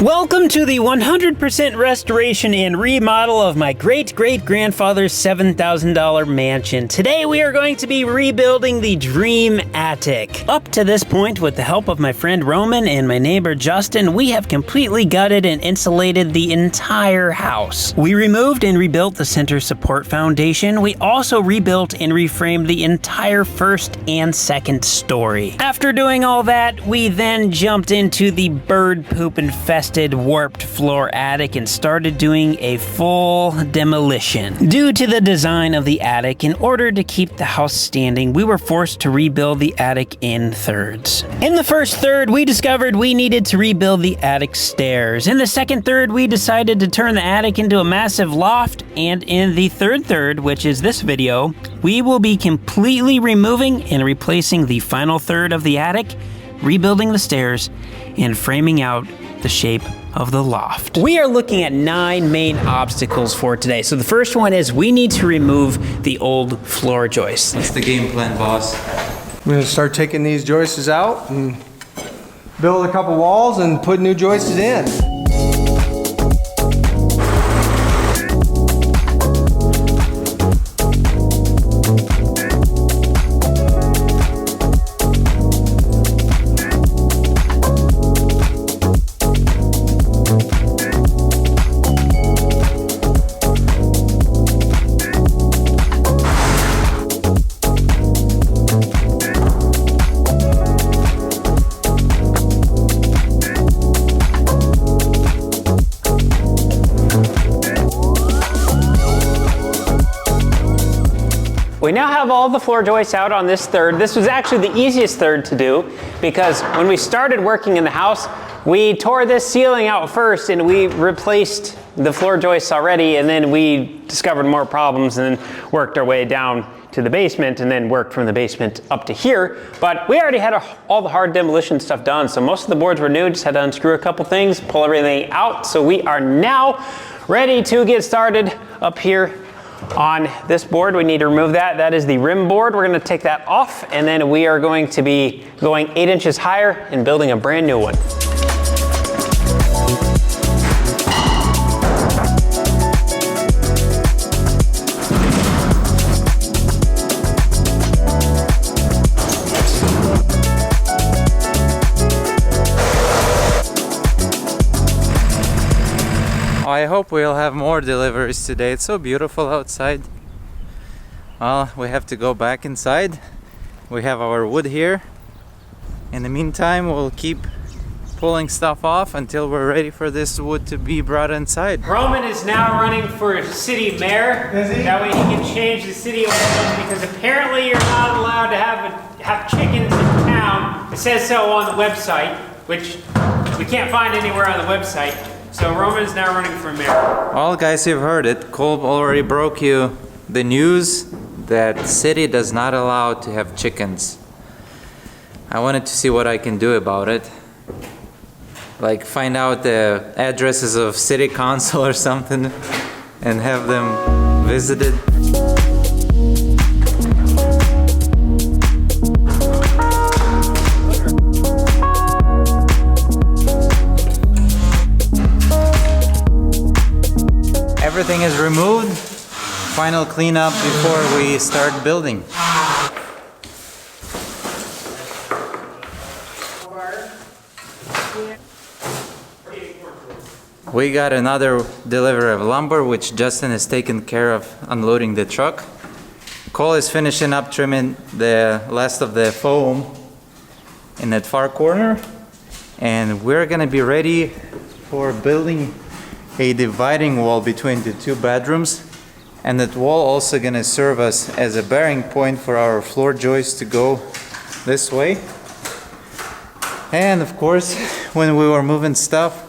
Welcome to the 100% restoration and remodel of my great-great-grandfather's $7,000 mansion. Today we are going to be rebuilding the dream attic. Up to this point, with the help of my friend Roman and my neighbor Justin, we have completely gutted and insulated the entire house. We removed and rebuilt the center support foundation. We also rebuilt and reframed the entire first and second story. After doing all that, we then jumped into the bird poop infested warped floor attic and started doing a full demolition. Due to the design of the attic, in order to keep the house standing, we were forced to rebuild the attic in thirds. In the first third, we discovered we needed to rebuild the attic stairs. In the second third, we decided to turn the attic into a massive loft, and in the third third, which is this video, we will be completely removing and replacing the final third of the attic, rebuilding the stairs, and framing out the shape of the loft. We are looking at 9 main obstacles for today. So the first one is we need to remove the old floor joists. What's the game plan, boss? We're gonna start taking these joists out and build a couple walls and put new joists in. We now have all the floor joists out on this third. This was actually the easiest third to do because when we started working in the house, we tore this ceiling out first and we replaced the floor joists already, and then we discovered more problems and then worked our way down to the basement and then worked from the basement up to here. But we already had all the hard demolition stuff done, so most of the boards were new, just had to unscrew a couple things, pull everything out. So we are now ready to get started up here. On this board, we need to remove that. That is the rim board. We're going to take that off, and then we are going to be going 8 inches higher and building a brand new one. I hope we'll have more deliveries today. It's so beautiful outside. Well, we have to go back inside. We have our wood here. In the meantime, we'll keep pulling stuff off until we're ready for this wood to be brought inside. Roman is now running for city mayor. Is he? That way he can change the city ordinance, because apparently you're not allowed to have chickens in town. It says so on the website, which we can't find anywhere on the website. So Roman is now running for mayor. Well, guys, you've heard it. Kolb already broke you the news that city does not allow to have chickens. I wanted to see what I can do about it. Like find out the addresses of city council or something and have them visited. Everything is removed. Final cleanup before we start building. We got another delivery of lumber, which Justin has taken care of unloading the truck. Cole is finishing up trimming the last of the foam in that far corner. And we're gonna be ready for building a dividing wall between the 2 bedrooms, and that wall also gonna serve us as a bearing point for our floor joists to go this way. And of course, when we were moving stuff,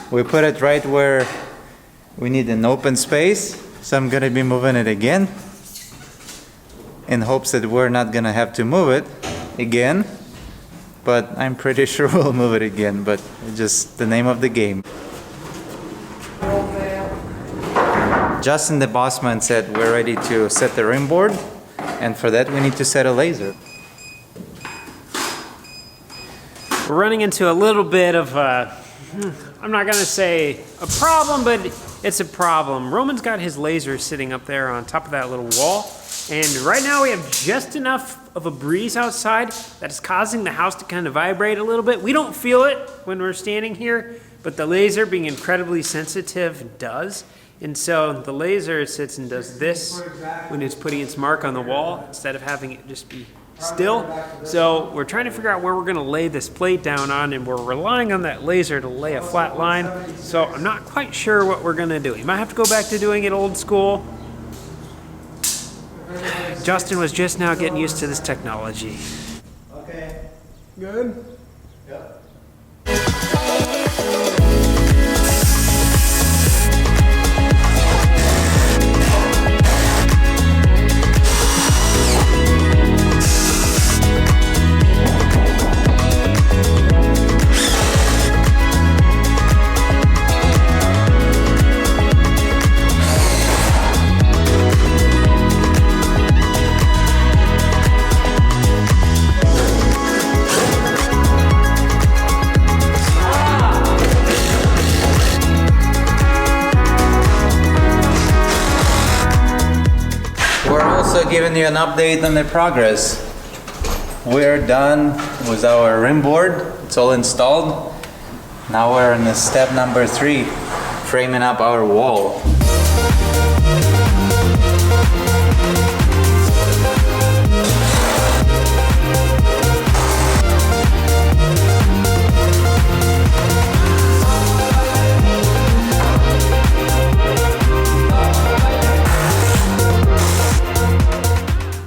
we put it right where we need an open space, so I'm gonna be moving it again in hopes that we're not gonna have to move it again, but I'm pretty sure we'll move it again, but it's just the name of the game. Justin the boss man said we're ready to set the rim board, and for that we need to set a laser. We're running into a little bit of I'm not gonna say a problem, but it's a problem. Roman's got his laser sitting up there on top of that little wall. And right now we have just enough of a breeze outside that is causing the house to kind of vibrate a little bit. We don't feel it when we're standing here, but the laser, being incredibly sensitive, does. And so the laser sits and does this when it's putting its mark on the wall instead of having it just be still. So we're trying to figure out where we're gonna lay this plate down on, and we're relying on that laser to lay a flat line. So I'm not quite sure what we're gonna do. You might have to go back to doing it old school. Justin was just now getting used to this technology. Okay. Good? Yep. Giving you an update on the progress. We're done with our rim board. It's all installed. Now we're on the step number 3, framing up our wall.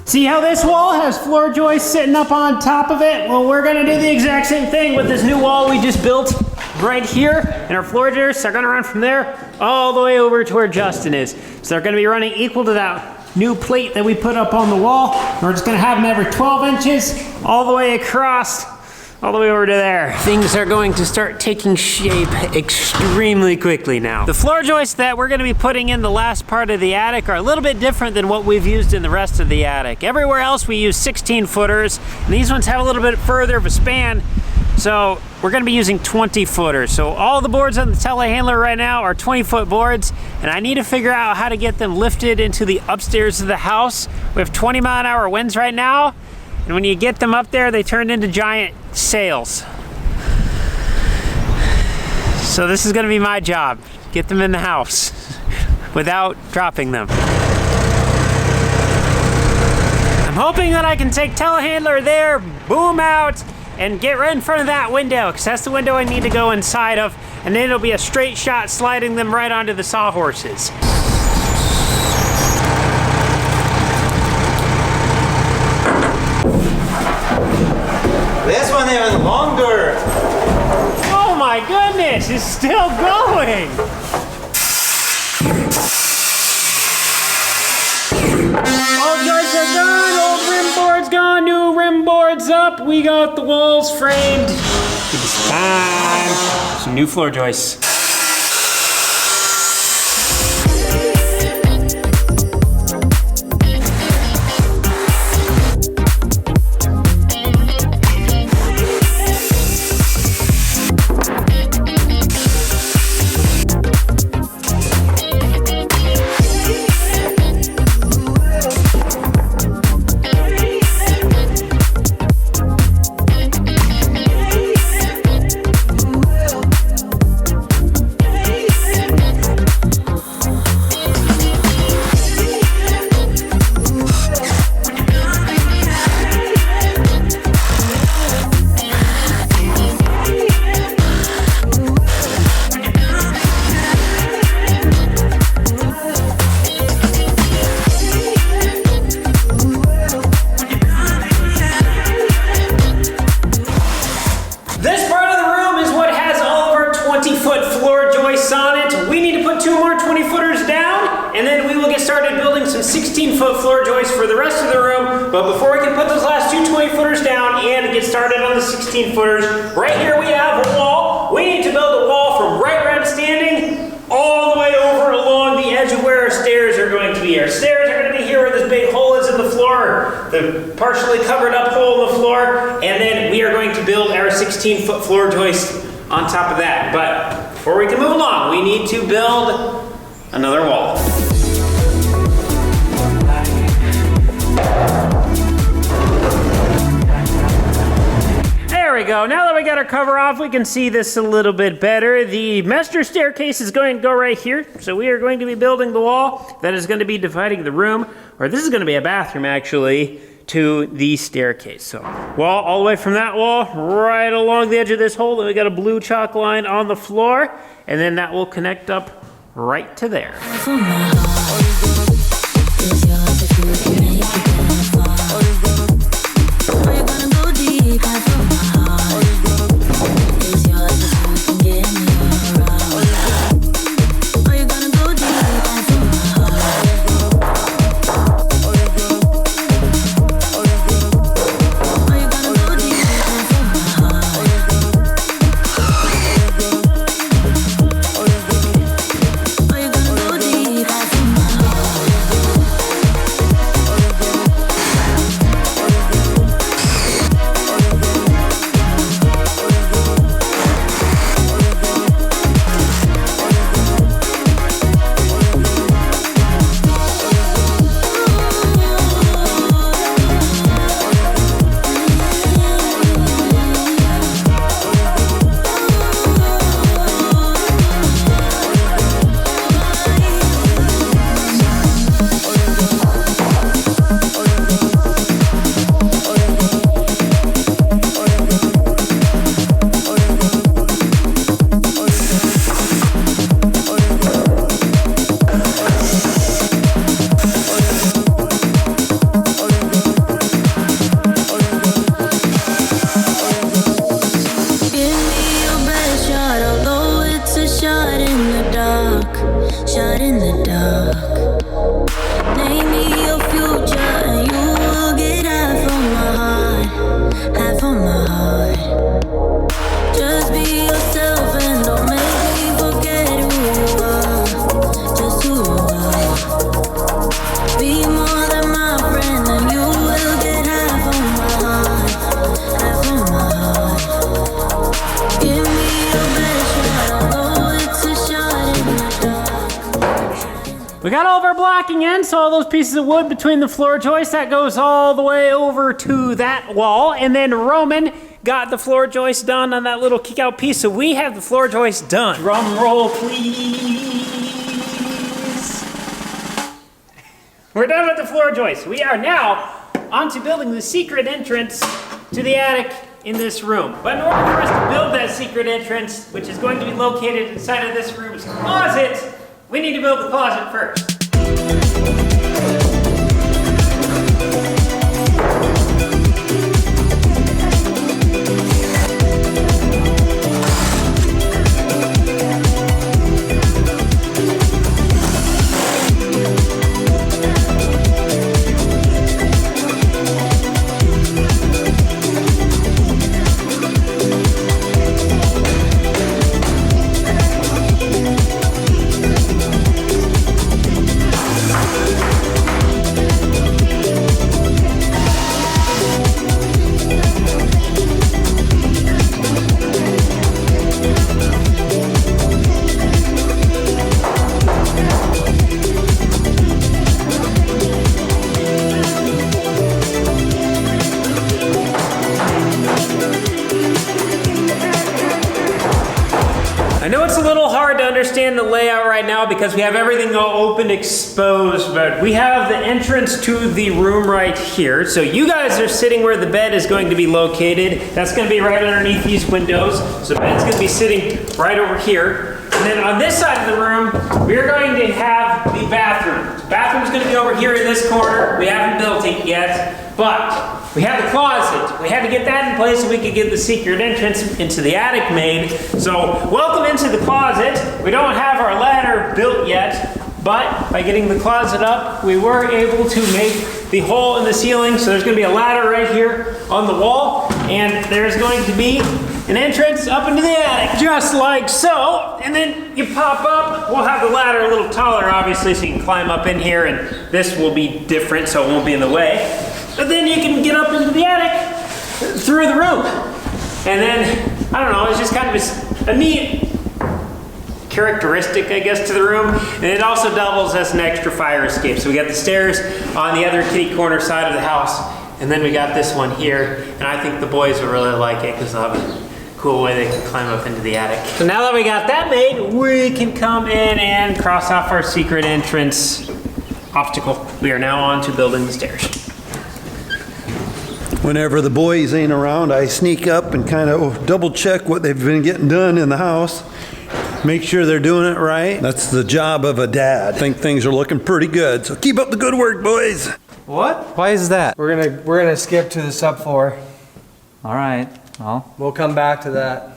See how this wall has floor joists sitting up on top of it? Well, we're gonna do the exact same thing with this new wall we just built right here. And our floor joists are gonna run from there all the way over to where Justin is. So they're gonna be running equal to that new plate that we put up on the wall. We're just gonna have them every 12 inches, all the way across, all the way over to there. Things are going to start taking shape extremely quickly now. The floor joists that we're gonna be putting in the last part of the attic are a little bit different than what we've used in the rest of the attic. Everywhere else we use 16 footers, and these ones have a little bit further of a span, so we're gonna be using 20 footers. So all the boards on the telehandler right now are 20-foot boards, and I need to figure out how to get them lifted into the upstairs of the house. We have 20-mile-an-hour winds right now, and when you get them up there, they turn into giant sails. So this is gonna be my job, get them in the house without dropping them. I'm hoping that I can take telehandler there, boom out, and get right in front of that window, because that's the window I need to go inside of, and then it'll be a straight shot sliding them right onto the sawhorses. This one even longer. Oh my goodness, it's still going. All joists are done, old rim board's gone, new rim board's up. We got the walls framed. It's time. Some new floor joists. and then we will get started building some 16-foot floor joists for the rest of the room. But before we can put those last two 20-footers down and get started on the 16-footers, right here we have a wall. We need to build a wall from right where I'm standing all the way over along the edge of where our stairs are going to be. Our stairs are going to be here where this big hole is in the floor, the partially covered up hole in the floor, and then we are going to build our 16-foot floor joist on top of that. But before we can move along, we need to build another wall. There we go. Now that we got our cover off, we can see this a little bit better. The master staircase is going to go right here. So we are going to be building the wall that is going to be dividing the room, or this is going to be a bathroom actually, to the staircase. So wall all the way from that wall right along the edge of this hole. Then we got a blue chalk line on the floor, and then that will connect up right to there. We got all of our blocking in, so all those pieces of wood between the floor joists, that goes all the way over to that wall. And then Roman got the floor joist done on that little kick out piece, so we have the floor joist done. Drum roll, please. We're done with the floor joist. We are now on to building the secret entrance to the attic in this room. But in order for us to build that secret entrance, which is going to be located inside of this room's closet, we need to build the closet first. I know it's a little hard to understand the layout right now because we have everything all open, exposed, but we have the entrance to the room right here. So you guys are sitting where the bed is going to be located. That's going to be right underneath these windows. So the bed's going to be sitting right over here. And then on this side of the room, we're going to have the bathroom. The bathroom's going to be over here in this corner. We haven't built it yet, but we have the closet. We had to get that in place so we could get the secret entrance into the attic made. So welcome into the closet. We don't have our ladder built yet, but by getting the closet up, we were able to make the hole in the ceiling. So there's going to be a ladder right here on the wall, and there's going to be an entrance up into the attic, just like so. And then you pop up. We'll have the ladder a little taller, obviously, so you can climb up in here, and this will be different, so it won't be in the way. But then you can get up into the attic through the roof. And then, I don't know, it's just kind of a neat characteristic, I guess, to the room. And it also doubles as an extra fire escape. So we got the stairs on the other kitty corner side of the house, and then we got this one here. And I think the boys will really like it because they'll have a cool way they can climb up into the attic. So now that we got that made, we can come in and cross off our secret entrance obstacle. We are now on to building the stairs. Whenever the boys ain't around, I sneak up and kind of double check what they've been getting done in the house. Make sure they're doing it right. That's the job of a dad. I think things are looking pretty good, so keep up the good work, boys. What? Why is that? We're gonna skip to the subfloor. All right, well, We'll come back to that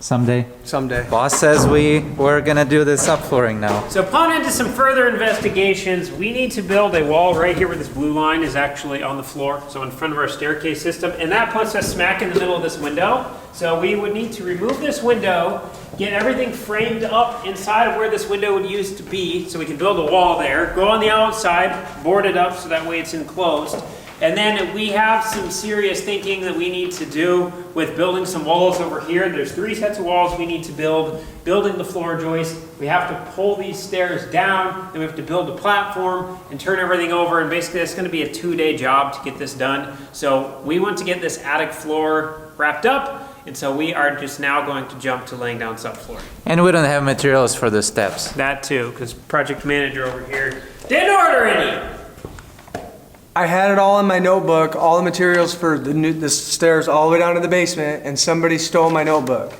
someday. someday. Boss says we're gonna do the subflooring now. So upon into some further investigations, we need to build a wall right here where this blue line is actually on the floor, so in front of our staircase system, and that puts us smack in the middle of this window. So we would need to remove this window, get everything framed up inside of where this window would used to be, so we can build a wall there, go on the outside, board it up so that way it's enclosed. And then we have some serious thinking that we need to do with building some walls over here. There's 3 sets of walls we need to build. Building the floor joist, we have to pull these stairs down, then we have to build a platform and turn everything over, and basically it's gonna be a 2-day job to get this done. So we want to get this attic floor wrapped up, and so we are just now going to jump to laying down subfloor. And we don't have materials for the steps. That too, because project manager over here didn't order any. I had it all in my notebook, all the materials for the stairs all the way down to the basement, and somebody stole my notebook.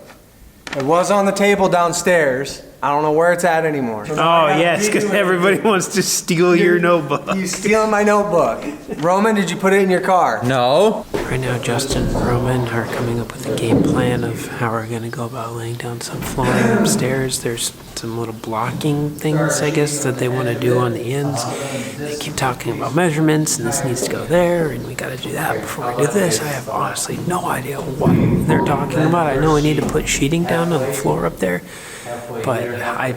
It was on the table downstairs. I don't know where it's at anymore. Oh yes, because everybody wants to steal your notebook. You stealing my notebook. Roman, did you put it in your car? No. Right now, Justin and Roman are coming up with a game plan of how we're going to go about laying down some flooring upstairs. There's some little blocking things, I guess, that they want to do on the ends. They keep talking about measurements, and this needs to go there, and we got to do that before we do this. I have honestly no idea what they're talking about. I know we need to put sheeting down on the floor up there, but I'm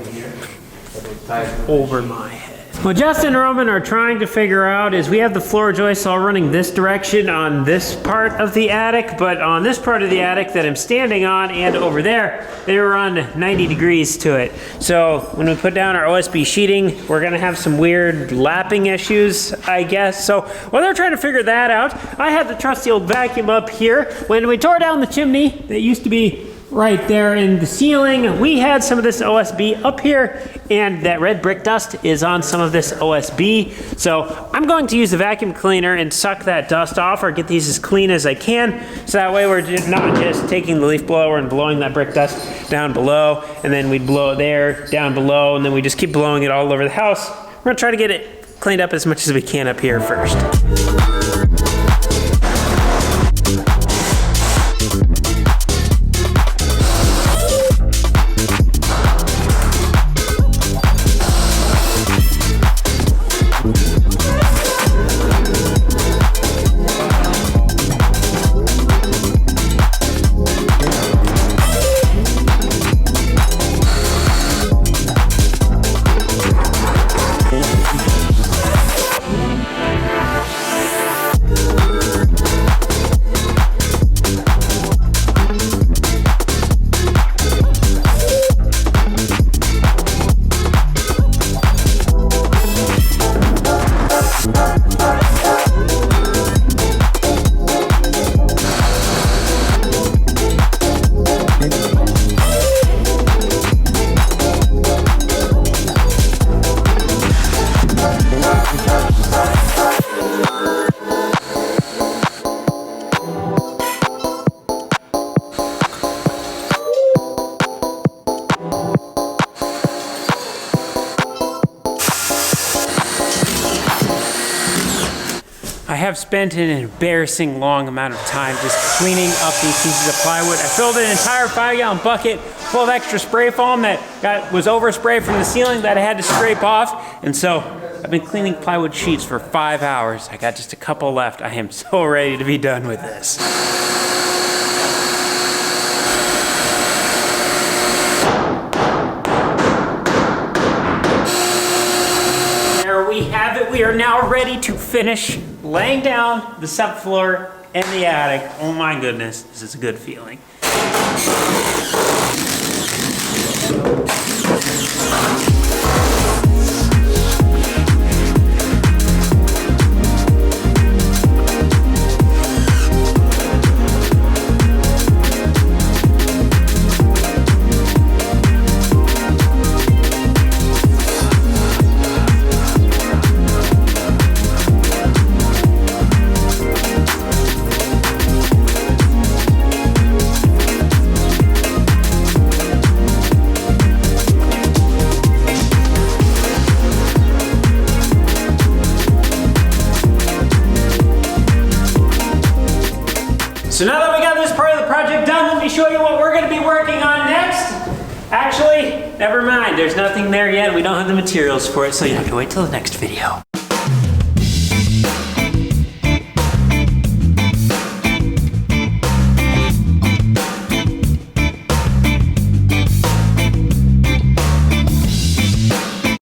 over my head. What Justin and Roman are trying to figure out is we have the floor joists all running this direction on this part of the attic, but on this part of the attic that I'm standing on and over there, they run 90 degrees to it. So when we put down our OSB sheeting, we're gonna have some weird lapping issues, I guess. So while they're trying to figure that out, I had the trusty old vacuum up here. When we tore down the chimney that used to be right there in the ceiling, we had some of this OSB up here, and that red brick dust is on some of this OSB. So I'm going to use the vacuum cleaner and suck that dust off, or get these as clean as I can, so that way we're not just taking the leaf blower and blowing that brick dust down below, and then we'd blow it there, down below, and then we just keep blowing it all over the house. We're gonna try to get it cleaned up as much as we can up here first. I have spent an embarrassing long amount of time just cleaning up these pieces of plywood. I filled an entire 5-gallon bucket full of extra spray foam that was oversprayed from the ceiling that I had to scrape off. And so I've been cleaning plywood sheets for 5 hours. I got just a couple left. I am so ready to be done with this. There we have it. We are now ready to finish laying down the subfloor and the attic. Oh my goodness, this is a good feeling. So now that we got this part of the project done, let me show you what we're gonna be working on next. Actually, never mind, there's nothing there yet. We don't have the materials for it, so you have to wait till the next video.